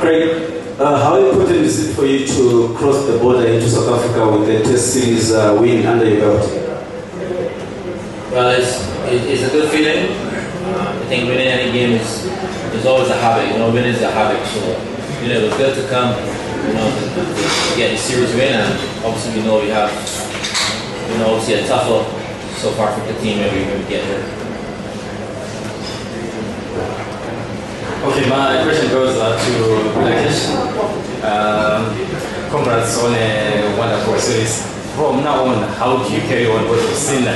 Craig, how important is it for you to cross the border into South Africa with the Test Series win under your belt? Well, it's a good feeling. I think winning any game is always a habit. You know, winning is a habit. So, you know, it was good to come, you know, to get a series win, and obviously we know we have, you know, obviously a tougher South Africa team when we get here. Okay, my question goes to Blackish. Congrats on a wonderful series. From now on, how do you carry on with the scene? A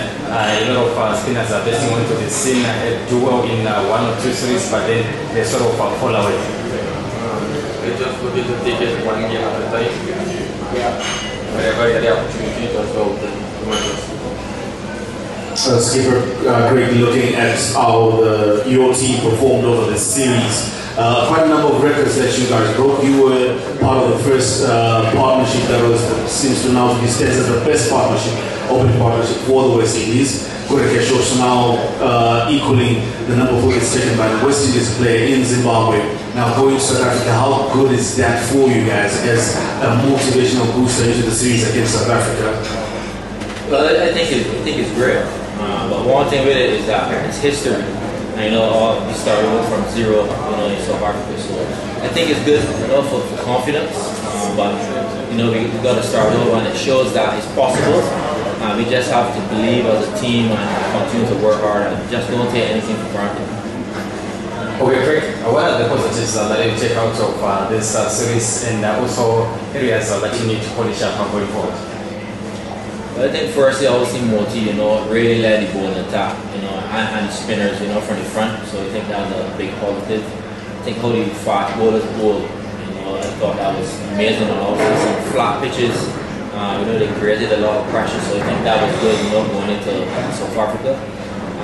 lot of spinners are betting onto the scene, do well in 1 or 2 series, but then they sort of fall away. We just looking to take it 1 game at a time. Whenever you get the opportunity to as well, Skipper Greg, looking at how your team performed over the series, quite a number of records that you guys broke. You were part of the first partnership that seems to now be stated as the best partnership, open partnership for the West Indies. Keshosh now equaling the number 4 that's taken by the West Indies player in Zimbabwe. Now going to South Africa, how good is that for you guys as a motivational booster into the series against South Africa? Well, I think it's great. But one thing with it is that it's history. And, you know, we started from 0, you know, in South Africa. So I think it's good, you know, for confidence. But you know, we got to start over, and it shows that it's possible. We just have to believe as a team and continue to work hard, and just don't take anything for granted. Okay, great. What are the positives that you take out of this series, and also areas that you need to polish up going forward? I think firstly, obviously Motie, you know, really led the ball attack, you know, and the spinners, you know, from the front. So I think that's a big positive. I think how the fast bowlers bowl, you know, I thought that was amazing. And also some flat pitches, you know, they created a lot of pressure. So I think that was good, you know, going into South Africa.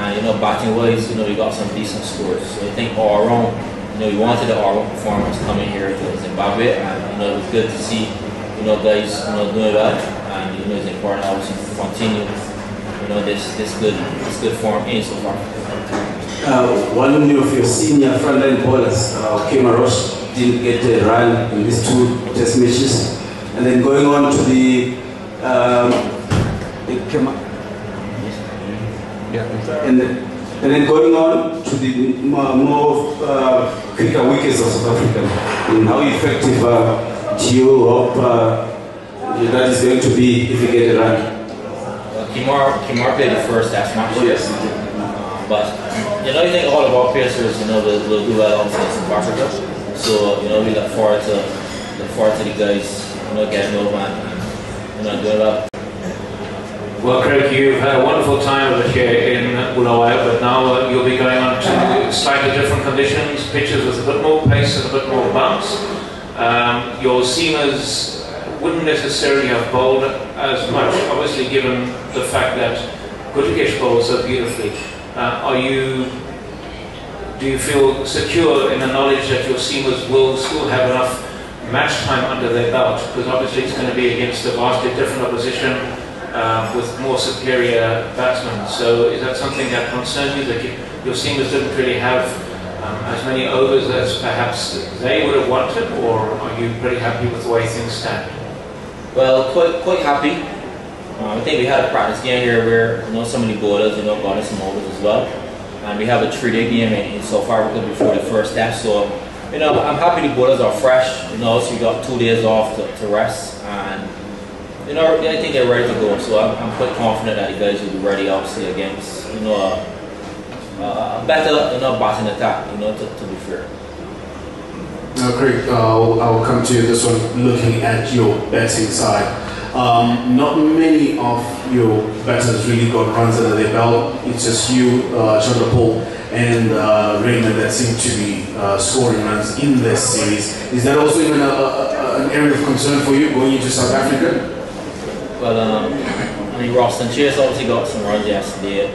And you know, batting wise, you know, we got some decent scores. So I think all around, you know, we wanted the all-round performance coming here to Zimbabwe, and you know, it was good to see, you know, guys, you know, doing well. And you know, it's important obviously to continue, you know, this good form in South Africa. One of your senior frontline bowlers, Kemarosh, didn't get a run in these 2 Test matches, and then going on to the and then going on to the more quicker wickets of South Africa. And how effective do you hope that is going to be if you get a run? Kimar played the first Test match. Yes. But you know, I think all of our pacers, you know, will do well obviously in South Africa. So you know, we look forward to the guys, you know, getting over and you know, doing well. Well, Craig, you've had a wonderful time over here in Bulawayo, but now you'll be going on to slightly different conditions, pitches with a bit more pace and a bit more bounce. Your seamers wouldn't necessarily have bowled as much, obviously given the fact that Guttikesh bowls so beautifully. Do you feel secure in the knowledge that your seamers will still have enough match time under their belt? Because obviously it's going to be against a vastly different opposition with more superior batsmen. So is that something that concerns you, that your seamers didn't really have as many overs as perhaps they would have wanted, or are you pretty happy with the way things stand? Well, quite happy. I think we had a practice game here where, you know, some of the bowlers, you know, got us some overs as well. And we have a 3-day game in South Africa before the first Test. So, you know, I'm happy the bowlers are fresh. You know, so we got 2 days off to rest. And, you know, I think they're ready to go. So I'm quite confident that the guys will be ready, obviously, against, you know, a better, you know, batting attack, you know, to be fair. Craig, I'll come to this one looking at your batting side. Not many of your batters really got runs under their belt. It's just you, Chandrapal and Raymond that seem to be scoring runs in this series. Is that also even an area of concern for you going into South Africa? Well, I mean, Roston Chase obviously got some runs yesterday,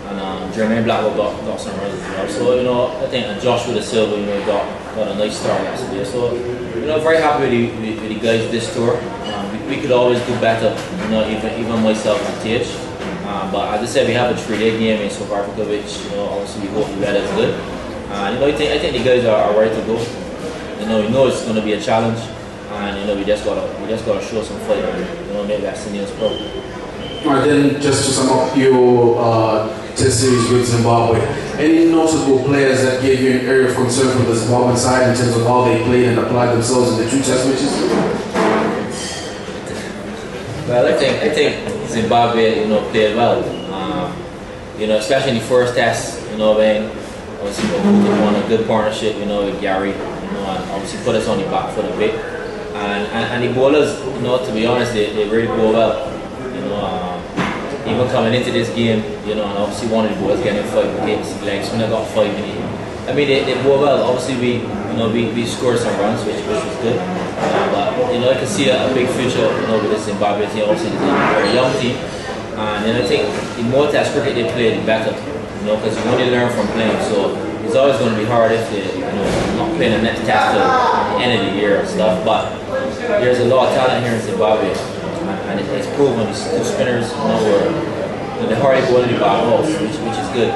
and Jermaine Blackwell got some runs as well. So, you know, I think Joshua De Silva, you know, got a nice start yesterday. So, you know, very happy with the guys this tour. We could always do better, you know, even myself and Tej. But as I said, we have a 3-day game in South Africa, which, you know, obviously we hope the weather is good. You know, I think the guys are ready to go. you know it's going to be a challenge, and you know we just gotta show some fight, and you know make that seniors pro. Alright, then just to sum up your test series with Zimbabwe, any notable players that gave you an area of concern from the Zimbabwean side in terms of how they played and applied themselves in the two test matches? Well, I think Zimbabwe, you know, played well. You know, especially in the first test, you know, when obviously we won a good partnership, you know, with Gary, you know, and obviously put us on the back foot a bit. And the bowlers, you know, to be honest, they really bowl well. You know, even coming into this game, you know, and obviously one of the bowlers getting 5 wickets, like Spinner got 5 in it. I mean, they bowl well. Obviously, we scored some runs, which was good. But you know, I can see a big future, you know, with the Zimbabwe team. Obviously, it's a very young team, and you know, I think the more test cricket they play, the better. You know, because you only learn from playing. So it's always going to be hard if they, you know, not playing the next test till the end of the year and stuff. But there's a lot of talent here in Zimbabwe, and it's proven. These two spinners, you know, were the hardest bowling the ball balls, which is good.